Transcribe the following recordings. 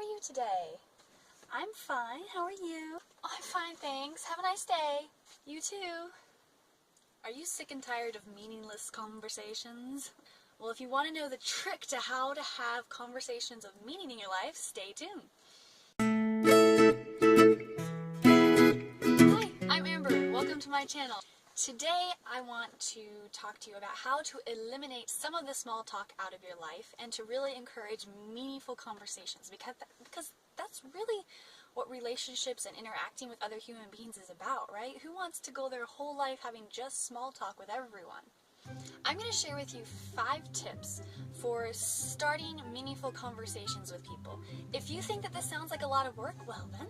are you today? I'm fine. How are you? I'm fine, thanks. Have a nice day. You too. Are you sick and tired of meaningless conversations? Well, if you want to know the trick to how to have conversations of meaning in your life, stay tuned. Hi, I'm Amber. Welcome to my channel. Today I want to talk to you about how to eliminate some of the small talk out of your life and to really encourage meaningful conversations, because that's really what relationships and interacting with other human beings is about, right? Who wants to go their whole life having just small talk with everyone? I'm going to share with you 5 tips for starting meaningful conversations with people. If you think that this sounds like a lot of work, well then,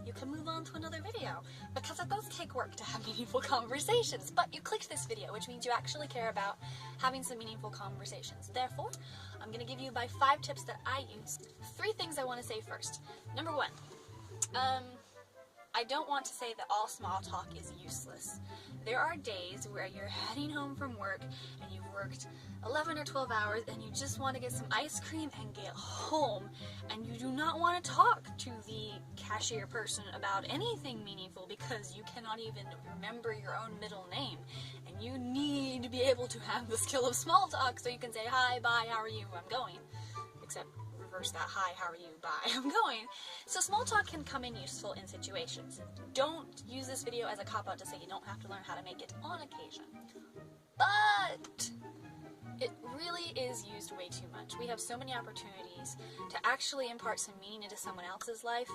you can move on to another video, because it does take work to have meaningful conversations. But you clicked this video, which means you actually care about having some meaningful conversations. Therefore, I'm going to give you my 5 tips that I use. 3 things I want to say first. Number 1, I don't want to say that all small talk is useless. There are days where you're heading home from work and you've worked 11 or 12 hours and you just want to get some ice cream and get home, and you do not want to talk to the cashier person about anything meaningful because you cannot even remember your own middle name, and you need to be able to have the skill of small talk so you can say, hi, bye, how are you, I'm going. Except reverse that, hi, how are you, bye, I'm going. So small talk can come in useful in situations. Don't use this video as a cop-out to say you don't have to learn how to make it on occasion. But it really is used way too much. We have so many opportunities to actually impart some meaning into someone else's life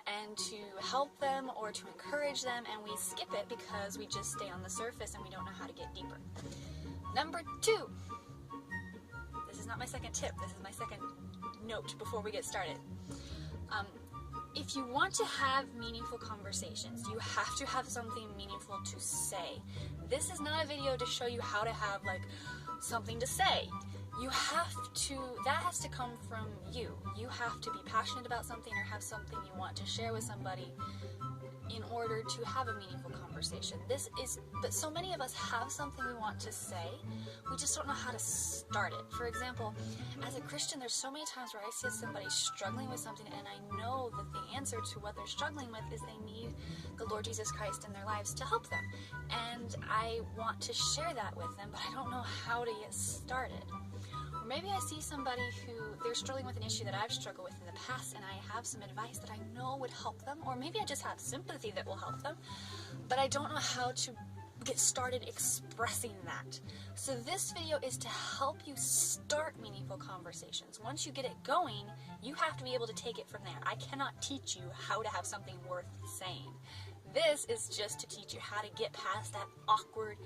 and to help them or to encourage them, and we skip it because we just stay on the surface and we don't know how to get deeper. Number 2. This is not my second tip, this is my second note before we get started. If you want to have meaningful conversations, you have to have something meaningful to say. This is not a video to show you how to have something to say. You have to, that has to come from you. You have to be passionate about something or have something you want to share with somebody in order to have a meaningful conversation. But so many of us have something we want to say, we just don't know how to start it. For example, as a Christian, there's so many times where I see somebody struggling with something and I know that the answer to what they're struggling with is they need the Lord Jesus Christ in their lives to help them. And I want to share that with them, but I don't know how to get started. Or maybe I see somebody who they're struggling with an issue that I've struggled with in the past, and I have some advice that I know would help them, or maybe I just have sympathy that will help them, but I don't know how to get started expressing that. So this video is to help you start meaningful conversations. Once you get it going, you have to be able to take it from there. I cannot teach you how to have something worth saying. This is just to teach you how to get past that awkward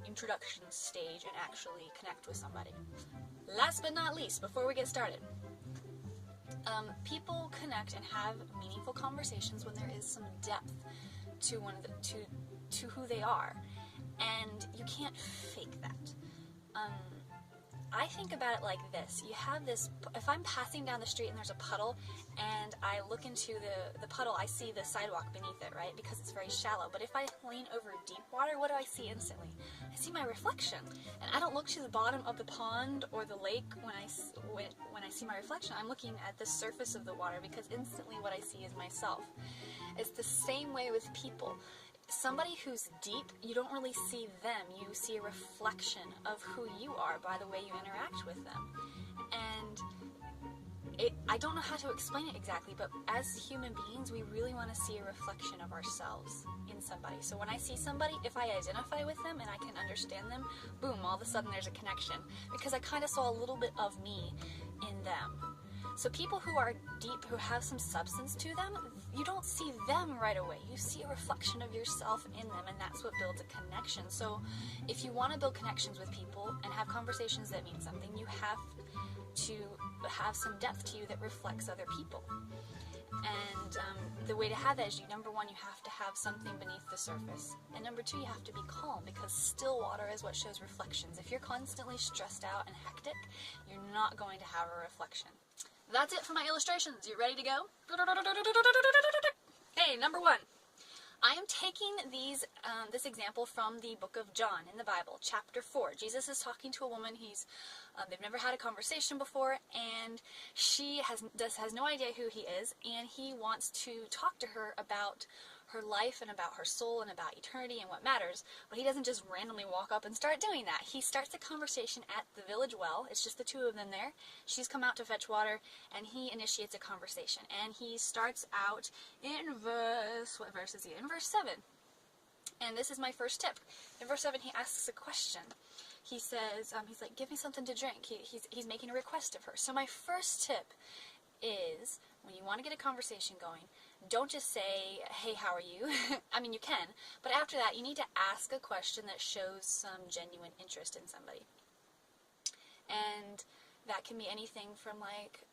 introduction stage and actually connect with somebody. Last but not least, before we get started, people connect and have meaningful conversations when there is some depth to to who they are, and you can't fake that. I think about it like this. You have this, if I'm passing down the street and there's a puddle and I look into the puddle, I see the sidewalk beneath it, right? Because it's very shallow. But if I lean over deep water, what do I see instantly? I see my reflection. And I don't look to the bottom of the pond or the lake when I see my reflection. I'm looking at the surface of the water, because instantly what I see is myself. It's the same way with people. Somebody who's deep, you don't really see them. You see a reflection of who you are by the way you interact with them. And I don't know how to explain it exactly, but as human beings, we really want to see a reflection of ourselves in somebody. So when I see somebody, if I identify with them and I can understand them, boom, all of a sudden there's a connection, because I kind of saw a little bit of me in them. So people who are deep, who have some substance to them, you don't see them right away. You see a reflection of yourself in them, and that's what builds a connection. So if you want to build connections with people and have conversations that mean something, you have to have some depth to you that reflects other people. And the way to have that is, number 1, you have to have something beneath the surface. And number 2, you have to be calm, because still water is what shows reflections. If you're constantly stressed out and hectic, you're not going to have a reflection. That's it for my illustrations. You ready to go? Hey, number 1. I am taking this example from the book of John in the Bible, chapter 4. Jesus is talking to a woman. He's They've never had a conversation before, and she has no idea who he is, and he wants to talk to her about her life and about her soul and about eternity and what matters, but he doesn't just randomly walk up and start doing that. He starts the conversation at the village well. It's just the two of them there. She's come out to fetch water, and he initiates a conversation. And he starts out in what verse is he? In verse 7. And this is my first tip. In verse 7, he asks a question. He says, he's like, give me something to drink. He's making a request of her. So my first tip is, when you want to get a conversation going, don't just say, hey, how are you? I mean, you can, but after that, you need to ask a question that shows some genuine interest in somebody. And that can be anything from like,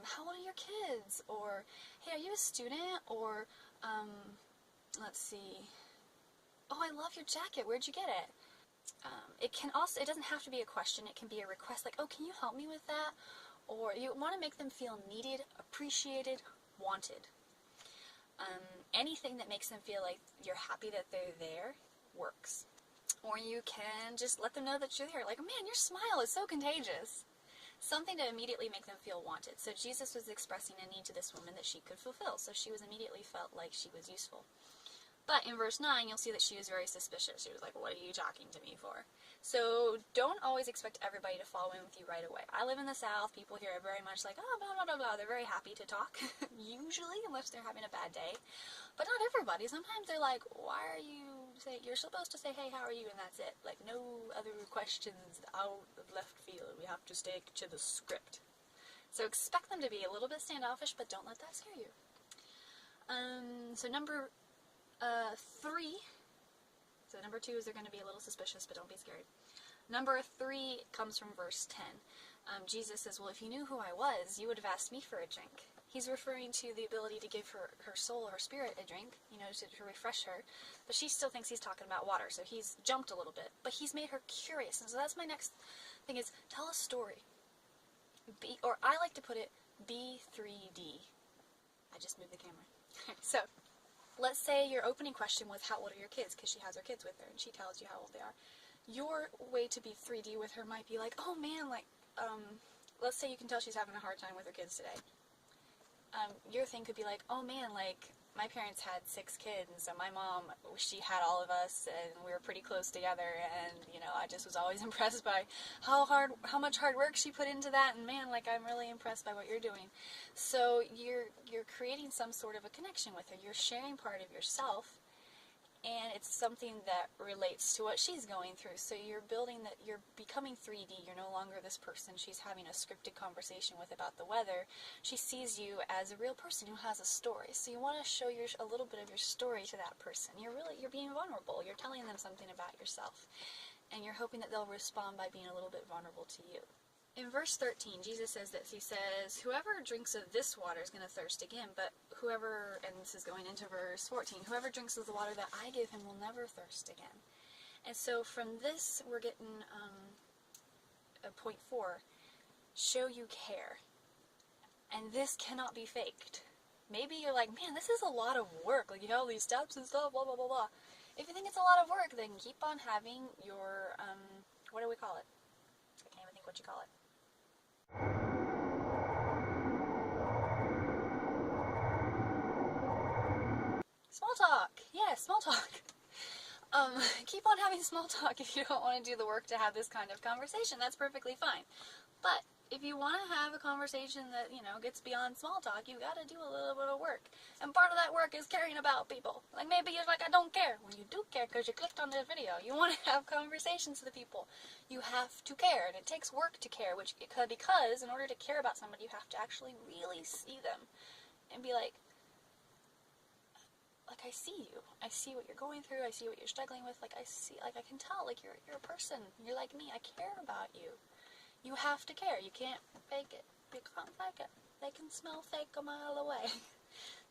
how old are your kids? Or, hey, are you a student? Or, let's see, oh, I love your jacket. Where'd you get it? It doesn't have to be a question. It can be a request like, oh, can you help me with that? Or you want to make them feel needed, appreciated, wanted. Anything that makes them feel like you're happy that they're there works. Or you can just let them know that you're there. Like, man, your smile is so contagious. Something to immediately make them feel wanted. So Jesus was expressing a need to this woman that she could fulfill. So she was immediately felt like she was useful. But in verse 9, you'll see that she was very suspicious. She was like, what are you talking to me for? So don't always expect everybody to fall in with you right away. I live in the South. People here are very much like, oh, blah, blah, blah, blah. They're very happy to talk, usually, unless they're having a bad day. But not everybody. Sometimes they're like, why are you saying, you're supposed to say, hey, how are you, and that's it. Like, no other questions out of left field. We have to stick to the script. So expect them to be a little bit standoffish, but don't let that scare you. So number 3, so number 2 is they're going to be a little suspicious, but don't be scared. Number 3 comes from verse 10. Jesus says, well, if you knew who I was, you would have asked me for a drink. He's referring to the ability to give her soul, her spirit, a drink, to refresh her. But she still thinks he's talking about water, so he's jumped a little bit. But he's made her curious, and so that's my next thing is, tell a story. Or I like to put it, B3D. I just moved the camera. So, let's say your opening question was, how old are your kids? Because she has her kids with her, and she tells you how old they are. Your way to be 3D with her might be like, oh man, like, let's say you can tell she's having a hard time with her kids today. Your thing could be like, oh man, like, my parents had 6 kids, and so my mom, she had all of us, and we were pretty close together, and, I just was always impressed by how much hard work she put into that, and man, like, I'm really impressed by what you're doing. So you're creating some sort of a connection with her. You're sharing part of yourself, and it's something that relates to what she's going through. So you're becoming 3D. You're no longer this person she's having a scripted conversation with about the weather. She sees you as a real person who has a story. So you want to show a little bit of your story to that person. You're being vulnerable. You're telling them something about yourself. And you're hoping that they'll respond by being a little bit vulnerable to you. In verse 13, Jesus says this. He says, whoever drinks of this water is going to thirst again, but whoever, and this is going into verse 14, whoever drinks of the water that I give him will never thirst again. And so from this, we're getting point 4, show you care. And this cannot be faked. Maybe you're like, man, this is a lot of work. Like, you have all these steps and stuff, blah, blah, blah, blah. If you think it's a lot of work, then keep on having your, what do we call it? I can't even think what you call it. Small talk. Yeah, small talk. Keep on having small talk if you don't want to do the work to have this kind of conversation. That's perfectly fine. But if you want to have a conversation that, gets beyond small talk, you got to do a little bit of work. And part of that work is caring about people. Like, maybe you're like, I don't care. Well, you do care because you clicked on this video. You want to have conversations with people. You have to care, and it takes work to care, because in order to care about somebody, you have to actually really see them and be like, I see you. I see what you're going through. I see what you're struggling with. Like, I can tell, like, you're a person. You're like me. I care about you. You have to care. You can't fake it. You can't fake it. They can smell fake a mile away.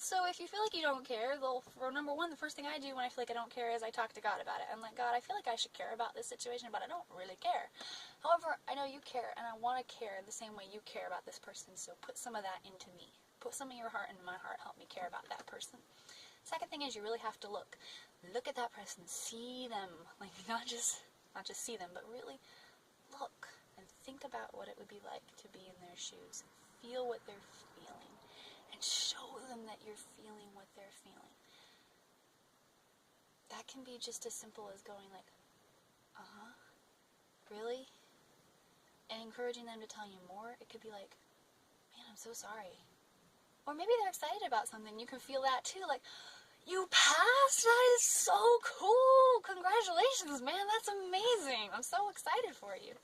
So if you feel like you don't care, for number 1, the first thing I do when I feel like I don't care is I talk to God about it. I'm like, God, I feel like I should care about this situation, but I don't really care. However, I know you care, and I want to care the same way you care about this person, so put some of that into me. Put some of your heart into my heart. Help me care about that person. Second thing is you really have to look at that person, see them, like not just see them, but really look and think about what it would be like to be in their shoes. Feel what they're feeling. And show them that you're feeling what they're feeling. That can be just as simple as going like, really? And encouraging them to tell you more. It could be like, man, I'm so sorry. Or maybe they're excited about something. You can feel that too. Like, you passed? That is so cool. Congratulations, man. That's amazing. I'm so excited for you.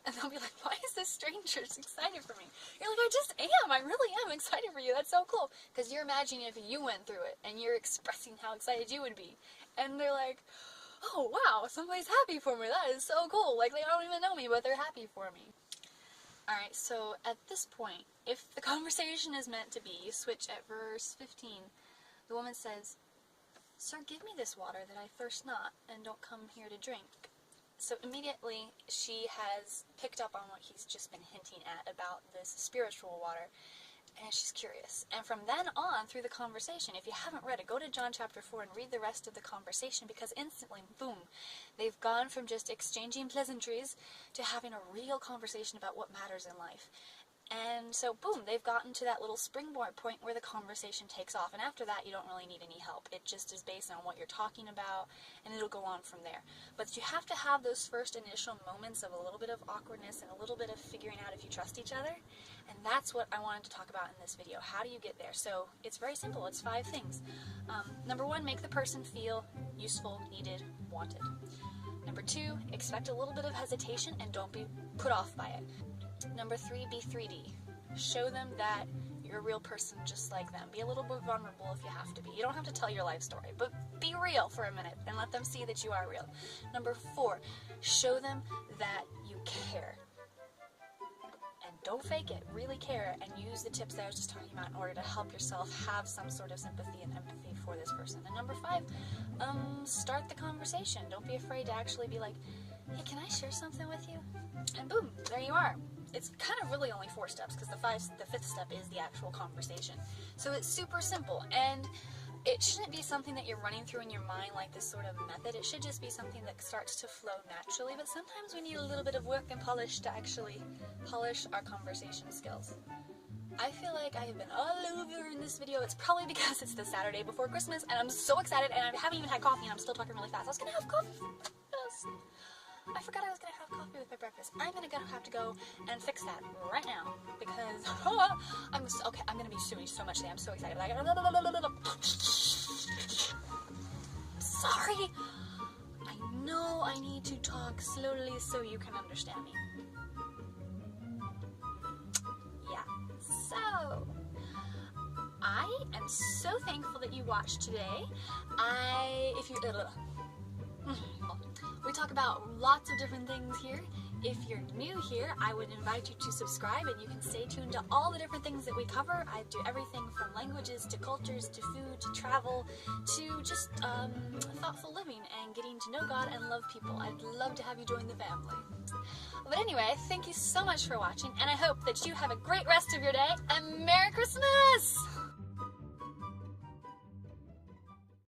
And they'll be like, why is this stranger excited for me? You're like, I just am. I really am excited for you. That's so cool. Because you're imagining if you went through it and you're expressing how excited you would be. And they're like, oh, wow, somebody's happy for me. That is so cool. Like, they don't even know me, but they're happy for me. Alright, so at this point, if the conversation is meant to be, you switch at verse 15. The woman says, Sir, give me this water that I thirst not, and don't come here to drink. So immediately, she has picked up on what he's just been hinting at about this spiritual water, and she's curious. And from then on, through the conversation, if you haven't read it, go to John chapter 4 and read the rest of the conversation, because instantly, boom, they've gone from just exchanging pleasantries to having a real conversation about what matters in life. And so, boom, they've gotten to that little springboard point where the conversation takes off. And after that, you don't really need any help. It just is based on what you're talking about, and it'll go on from there. But you have to have those first initial moments of a little bit of awkwardness and a little bit of figuring out if you trust each other. And that's what I wanted to talk about in this video. How do you get there? So, it's very simple. It's 5 things. Number 1, make the person feel useful, needed, wanted. Number 2, expect a little bit of hesitation and don't be put off by it. Number 3, be 3D. Show them that you're a real person just like them. Be a little bit vulnerable if you have to be. You don't have to tell your life story, but be real for a minute and let them see that you are real. Number 4, show them that you care. And don't fake it. Really care, and use the tips that I was just talking about in order to help yourself have some sort of sympathy and empathy for this person. And number 5, start the conversation. Don't be afraid to actually be like, hey, can I share something with you? And boom, there you are. It's kind of really only 4 steps, because the 5th step is the actual conversation. So it's super simple, and it shouldn't be something that you're running through in your mind like this sort of method. It should just be something that starts to flow naturally, but sometimes we need a little bit of work and polish to actually polish our conversation skills. I feel like I have been all over in this video. It's probably because it's the Saturday before Christmas, and I'm so excited, and I haven't even had coffee, and I'm still talking really fast. I was gonna have coffee for breakfast. I forgot I was gonna have coffee with my breakfast. I'm gonna have to go and fix that right now, because I'm gonna be doing so much today. I'm so excited. Like, sorry. I know I need to talk slowly so you can understand me. Yeah. So, I am so thankful that you watched today. We talk about lots of different things here. If you're new here, I would invite you to subscribe, and you can stay tuned to all the different things that we cover. I do everything from languages to cultures to food to travel to just thoughtful living and getting to know God and love people. I'd love to have you join the family. But anyway, thank you so much for watching, and I hope that you have a great rest of your day, and Merry Christmas!